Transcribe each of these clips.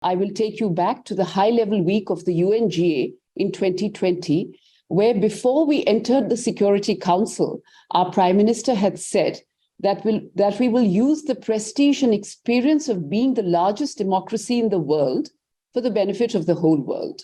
I will take you back to the high-level week of the UNGA in 2020, where before we entered the Security Council, our Prime Minister had said that we will use the prestige and experience of being the largest democracy in the world for the benefit of the whole world.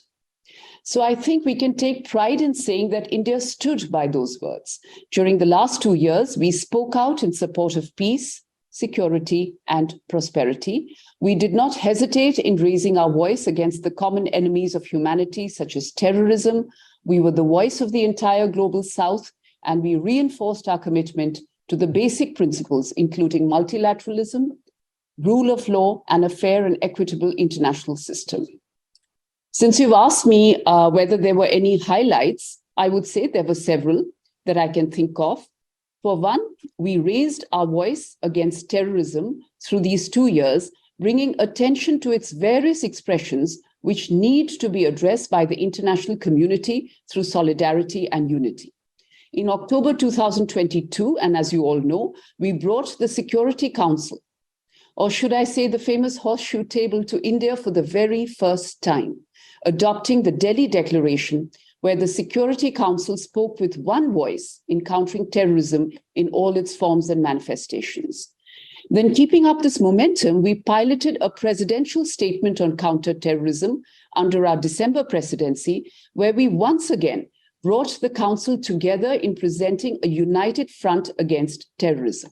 So I think we can take pride in saying that India stood by those words. During the last 2 years, we spoke out in support of peace, security, and prosperity. We did not hesitate in raising our voice against the common enemies of humanity, such as terrorism. We were the voice of the entire global South, and we reinforced our commitment to the basic principles, including multilateralism, rule of law, and a fair and equitable international system. Since you've asked me whether there were any highlights, I would say there were several that I can think of. For one, we raised our voice against terrorism through these 2 years, bringing attention to its various expressions, which need to be addressed by the international community through solidarity and unity. In October 2022, and as you all know, we brought the Security Council, or should I say the famous horseshoe table, to India for the very first time, adopting the Delhi Declaration, where the Security Council spoke with one voice in countering terrorism in all its forms and manifestations. Then, keeping up this momentum, we piloted a presidential statement on counter-terrorism under our December presidency, where we once again brought the Council together in presenting a united front against terrorism.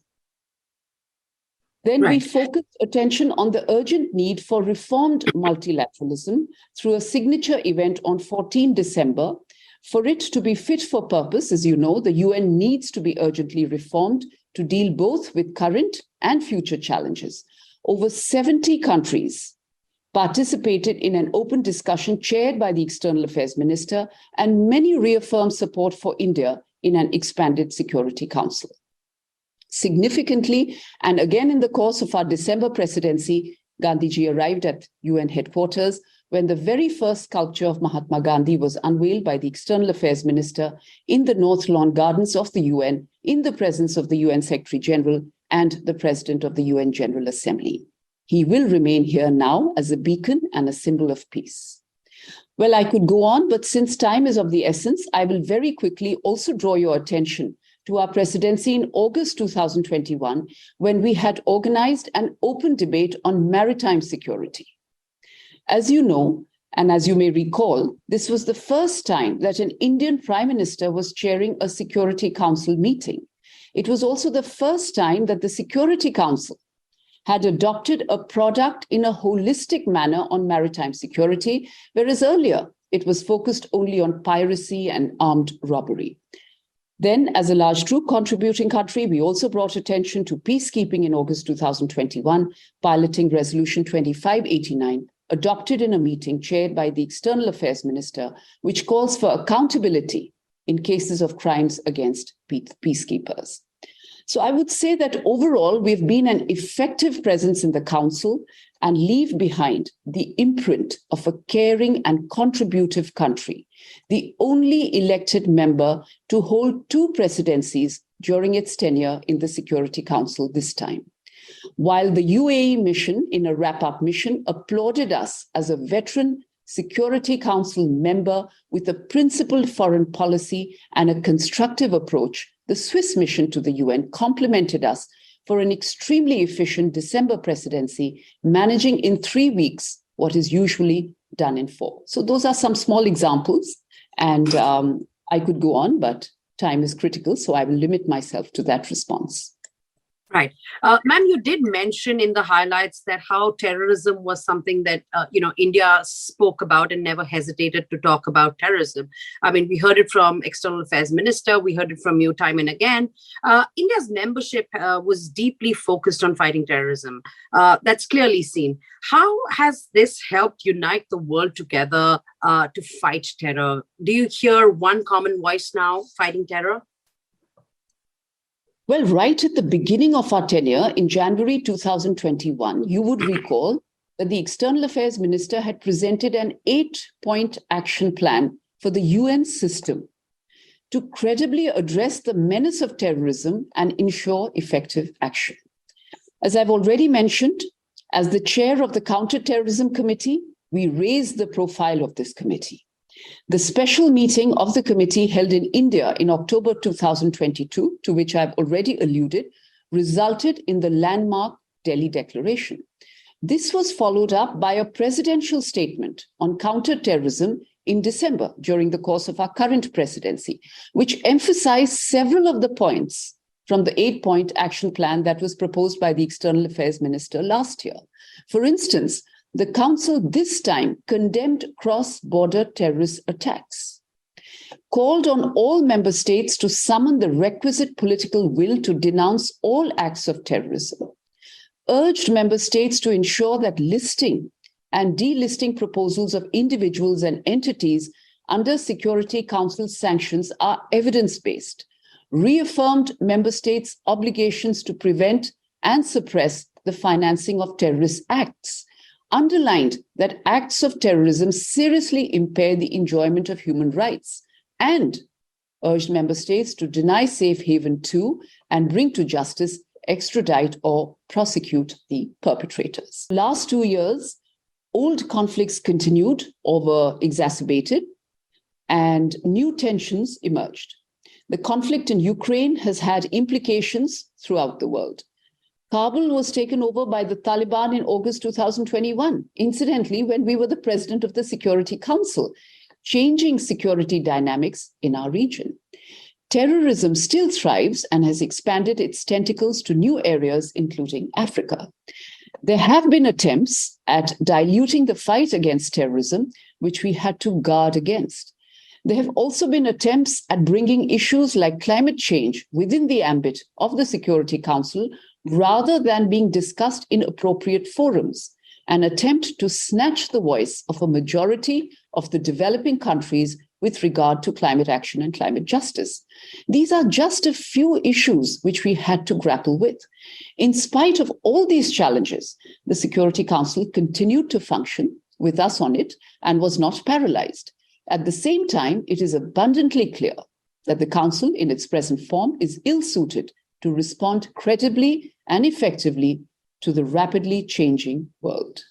Then we focused attention on the urgent need for reformed multilateralism through a signature event on 14 December. For it to be fit for purpose, as you know, the UN needs to be urgently reformed to deal both with current and future challenges. Over 70 countries participated in an open discussion chaired by the External Affairs Minister, and many reaffirmed support for India in an expanded Security Council. Significantly, and again in the course of our December presidency, Gandhiji arrived at UN headquarters when the very first sculpture of Mahatma Gandhi was unveiled by the External Affairs Minister in the North Lawn Gardens of the UN, in the presence of the UN Secretary General and the President of the UN General Assembly. He will remain here now as a beacon and a symbol of peace. Well, I could go on, but since time is of the essence, I will very quickly also draw your attention to our presidency in August 2021, when we had organized an open debate on maritime security. As you know, and as you may recall, this was the first time that an Indian Prime Minister was chairing a Security Council meeting. It was also the first time that the Security Council had adopted a product in a holistic manner on maritime security, whereas earlier it was focused only on piracy and armed robbery. Then, as a large troop contributing country, we also brought attention to peacekeeping in August 2021, piloting Resolution 2589, adopted in a meeting chaired by the External Affairs Minister, which calls for accountability in cases of crimes against peacekeepers. So I would say that overall, we've been an effective presence in the Council and leave behind the imprint of a caring and contributive country, the only elected member to hold 2 presidencies during its tenure in the Security Council this time. While the UAE mission, in a wrap-up mission, applauded us as a veteran Security Council member with a principled foreign policy and a constructive approach, the Swiss mission to the UN complimented us for an extremely efficient December presidency, managing in 3 weeks what is usually done in 4. So those are some small examples, and I could go on, but time is critical, so I will limit myself to that response. Right. Ma'am, you did mention in the highlights that how terrorism was something that, India spoke about and never hesitated to talk about terrorism. I mean, we heard it from External Affairs Minister. We heard it from you time and again. India's membership was deeply focused on fighting terrorism. That's clearly seen. How has this helped unite the world together to fight terror? Do you hear one common voice now fighting terror? Well, right at the beginning of our tenure in January 2021, you would recall that the External Affairs Minister had presented an 8-point action plan for the UN system to credibly address the menace of terrorism and ensure effective action. As I've already mentioned, As the chair of the Counterterrorism Committee, we raised the profile of this committee. The special meeting of the committee held in India in October 2022, to which I've already alluded, resulted in the landmark Delhi Declaration. This was followed up by a presidential statement on counterterrorism in December during the course of our current presidency, which emphasized several of the points from the 8-point action plan that was proposed by the External Affairs Minister last year. For instance, the Council this time condemned cross-border terrorist attacks, called on all member states to summon the requisite political will to denounce all acts of terrorism, urged member states to ensure that listing and delisting proposals of individuals and entities under Security Council sanctions are evidence-based, reaffirmed member states' obligations to prevent and suppress the financing of terrorist acts, underlined that acts of terrorism seriously impair the enjoyment of human rights, and urged member states to deny safe haven to and bring to justice, extradite, or prosecute the perpetrators. Last 2 years, old conflicts continued or were exacerbated, and new tensions emerged. The conflict in Ukraine has had implications throughout the world. Kabul was taken over by the Taliban in August 2021, incidentally, when we were the president of the Security Council, changing security dynamics in our region. Terrorism still thrives and has expanded its tentacles to new areas, including Africa. There have been attempts at diluting the fight against terrorism, which we had to guard against. There have also been attempts at bringing issues like climate change within the ambit of the Security Council rather than being discussed in appropriate forums, an attempt to snatch the voice of a majority of the developing countries with regard to climate action and climate justice. These are just a few issues which we had to grapple with. In spite of all these challenges, the Security Council continued to function with us on it and was not paralyzed. At the same time, it is abundantly clear that the Council in its present form is ill-suited to respond credibly and effectively to the rapidly changing world.